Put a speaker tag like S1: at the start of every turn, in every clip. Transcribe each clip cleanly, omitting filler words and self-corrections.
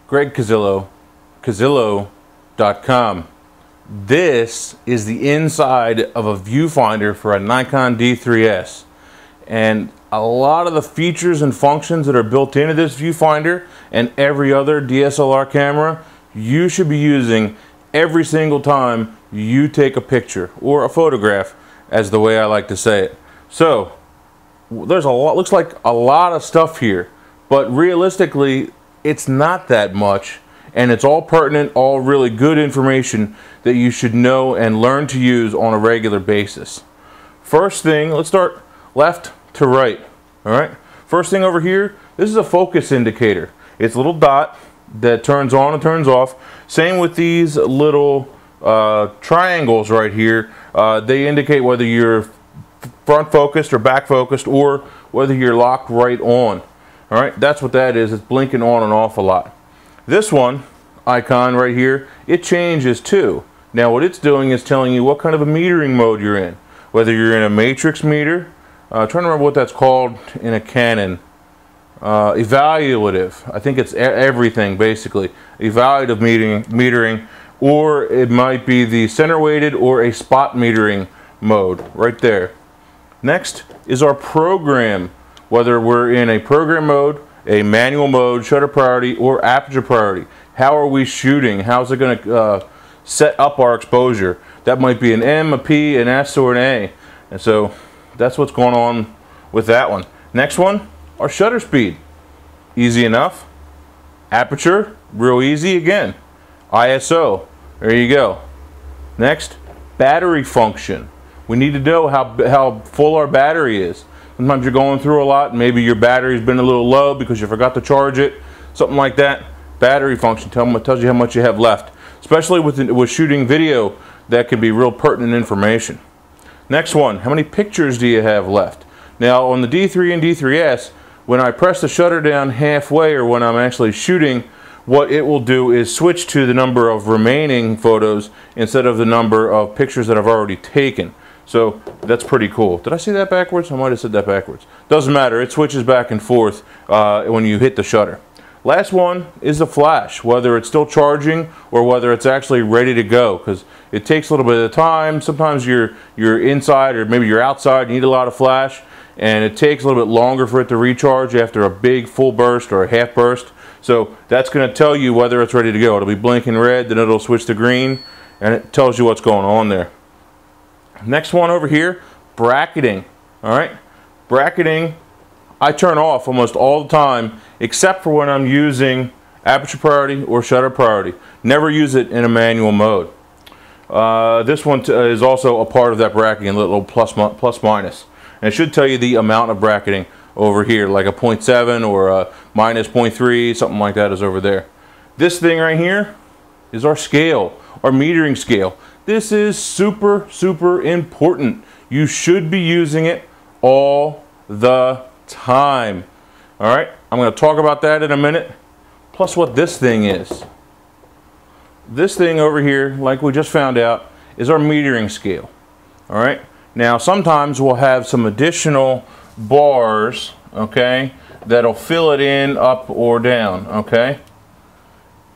S1: Greg Cazillo, Cazillo.com. This is the inside of a viewfinder for a Nikon D3S. And a lot of the features and functions that are built into this viewfinder and every other DSLR camera, you should be using every single time you take a picture or a photograph, as the way I like to say it. So there's a lot, looks like a lot of stuff here, but realistically it's not that much, and it's all pertinent, all really good information that you should know and learn to use on a regular basis. First thing, let's start left to right. All right, first thing over here, this is a focus indicator. It's a little dot that turns on and turns off. Same with these little triangles right here. They indicate whether you're front focused or back focused, or whether you're locked right on. All right, that's what that is. It's blinking on and off a lot. This one icon right here, it changes too. Now what it's doing is telling you what kind of a metering mode you're in, whether you're in a matrix meter, trying to remember what that's called in a Canon, evaluative. I think it's everything basically. Evaluative metering, or it might be the center weighted or a spot metering mode right there. Next is our program, whether we're in a program mode, a manual mode, shutter priority, or aperture priority. How are we shooting? How's it going to set up our exposure? That might be an M, a P, an S, or an A. And so that's what's going on with that one. Next one, our shutter speed. Easy enough. Aperture, real easy again. ISO, there you go. Next, battery function. We need to know how full our battery is. Sometimes you're going through a lot, maybe your battery's been a little low because you forgot to charge it, something like that. Battery function tells you how much you have left. Especially with shooting video, that can be real pertinent information. Next one, how many pictures do you have left? Now on the D3 and D3S, when I press the shutter down halfway, or when I'm actually shooting, what it will do is switch to the number of remaining photos instead of the number of pictures that I've already taken. So that's pretty cool. Did I say that backwards? I might have said that backwards. Doesn't matter, it switches back and forth when you hit the shutter. Last one is the flash, whether it's still charging or whether it's actually ready to go, because it takes a little bit of time. Sometimes you're inside or maybe you're outside, you need a lot of flash, and it takes a little bit longer for it to recharge after a big full burst or a half burst. So that's going to tell you whether it's ready to go. It'll be blinking red, then it'll switch to green, and it tells you what's going on there. Next one over here, bracketing. All right, bracketing I turn off almost all the time, except for when I'm using aperture priority or shutter priority. Never use it in a manual mode. This one is also a part of that bracketing, a little plus minus. And it should tell you the amount of bracketing over here, like a 0.7 or a minus 0.3, something like that is over there. This thing right here is our scale, our metering scale. This is super, super important. You should be using it all the time. All right, I'm going to talk about that in a minute, plus what this thing is. This thing over here, like we just found out, is our metering scale. All right, now sometimes we'll have some additional bars, okay, that'll fill it in up or down, okay,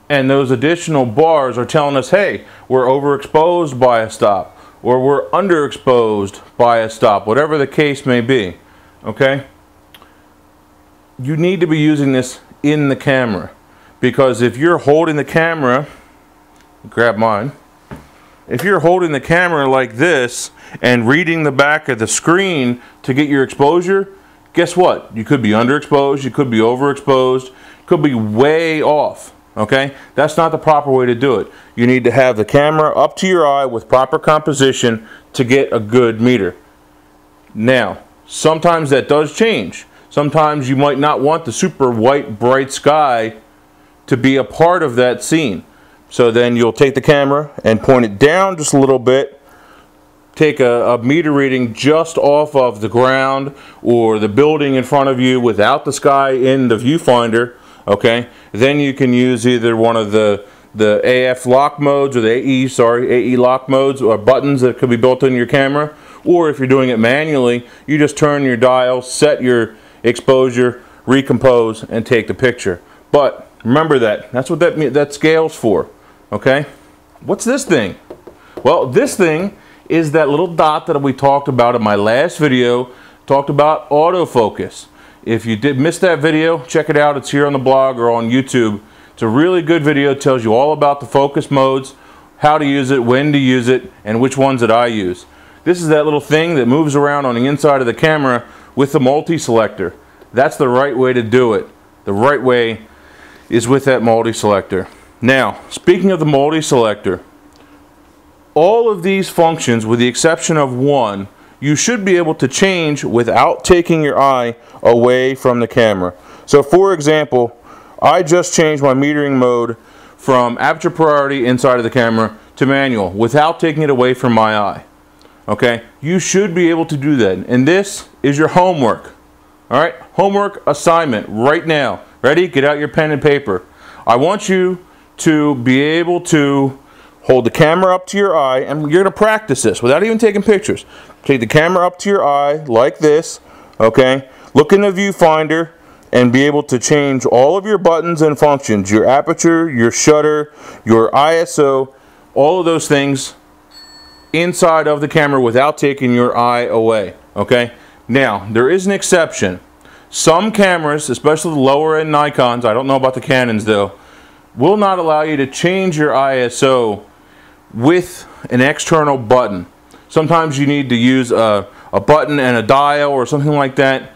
S1: and those additional bars are telling us, hey, we're overexposed by a stop, or we're underexposed by a stop, whatever the case may be. Okay, you need to be using this in the camera, because if you're holding the camera, grab mine, if you're holding the camera like this and reading the back of the screen to get your exposure, guess what? You could be underexposed, you could be overexposed, could be way off. Okay, that's not the proper way to do it. You need to have the camera up to your eye with proper composition to get a good meter. Now, sometimes that does change. Sometimes you might not want the super white bright sky to be a part of that scene. So then you'll take the camera and point it down just a little bit, take a meter reading just off of the ground or the building in front of you without the sky in the viewfinder. Okay, then you can use either one of the AF lock modes or the AE lock modes, or buttons that could be built in your camera. Or if you're doing it manually, you just turn your dial, set your exposure, recompose, and take the picture. But Remember that. That's what that scale's for. Okay? What's this thing? Well, this thing is that little dot that we talked about in my last video. Talked about autofocus. If you did miss that video, check it out. It's here on the blog or on YouTube. It's a really good video. It tells you all about the focus modes, how to use it, when to use it, and which ones that I use. This is that little thing that moves around on the inside of the camera with the multi-selector. That's the right way to do it. The right way is with that multi-selector. Now, speaking of the multi-selector, all of these functions, with the exception of one, you should be able to change without taking your eye away from the camera. So for example, I just changed my metering mode from aperture priority inside of the camera to manual without taking it away from my eye. Okay, you should be able to do that. And this is your homework. Alright, homework assignment right now. Ready? Get out your pen and paper. I want you to be able to hold the camera up to your eye, and you're going to practice this without even taking pictures. Take the camera up to your eye like this, okay? Look in the viewfinder and be able to change all of your buttons and functions, your aperture, your shutter, your ISO, all of those things inside of the camera without taking your eye away, okay? Now, there is an exception. Some cameras, especially the lower end Nikons, I don't know about the Canons though, will not allow you to change your ISO with an external button. Sometimes you need to use a button and a dial or something like that,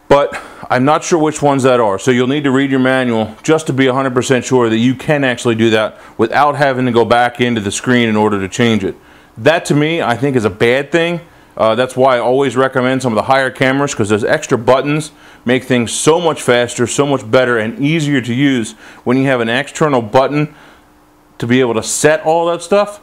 S1: but I'm not sure which ones that are. So you'll need to read your manual just to be 100% sure that you can actually do that without having to go back into the screen in order to change it. That to me, I think, is a bad thing. That's why I always recommend some of the higher cameras, because those extra buttons make things so much faster, so much better, and easier to use when you have an external button to be able to set all that stuff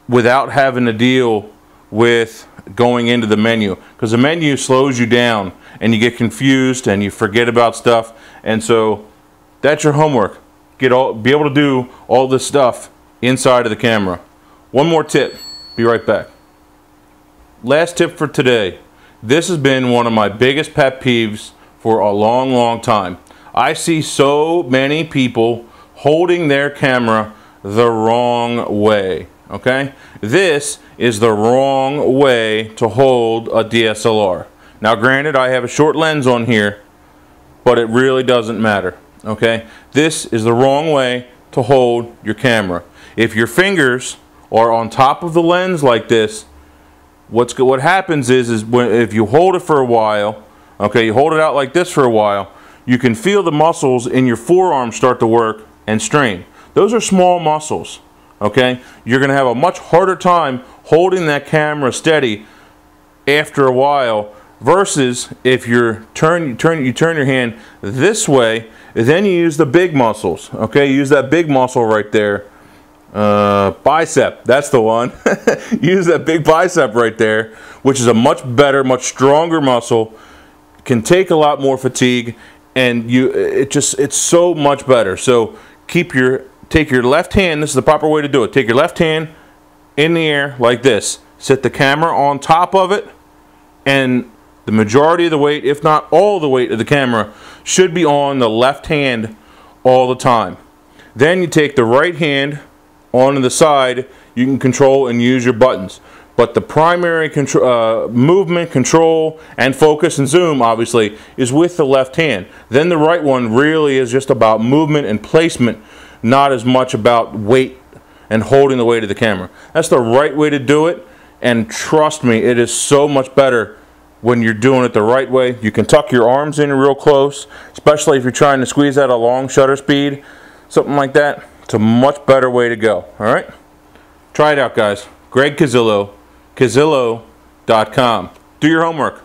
S1: without having to deal with going into the menu, because the menu slows you down and you get confused and you forget about stuff. And so that's your homework. Be able to do all this stuff inside of the camera. One more tip. Be right back. Last tip for today. This has been one of my biggest pet peeves for a long time. I see so many people holding their camera the wrong way. Okay, this is the wrong way to hold a DSLR. Now granted, I have a short lens on here, but it really doesn't matter. Okay, this is the wrong way to hold your camera. If your fingers are on top of the lens like this, what happens is if you hold it for a while, okay, you hold it out like this for a while, you can feel the muscles in your forearm start to work and strain. Those are small muscles. Okay, you're going to have a much harder time holding that camera steady after a while, versus if you turn your hand this way, then you use the big muscles. Okay, use that big muscle right there, bicep. That's the one. Use that big bicep right there, which is a much better, much stronger muscle. Can take a lot more fatigue, and it's so much better. So take your left hand, this is the proper way to do it. Take your left hand in the air like this. Set the camera on top of it, and the majority of the weight, if not all the weight of the camera, should be on the left hand all the time. Then you take the right hand onto the side. You can control and use your buttons. But the primary movement, control, and focus and zoom, obviously, is with the left hand. Then the right one really is just about movement and placement, not as much about weight and holding the weight of the camera. That's the right way to do it, and trust me, it is so much better when you're doing it the right way. You can tuck your arms in real close, especially if you're trying to squeeze out a long shutter speed, something like that. It's a much better way to go. Alright? Try it out, guys. Greg Casillo, Casillo.com. Do your homework.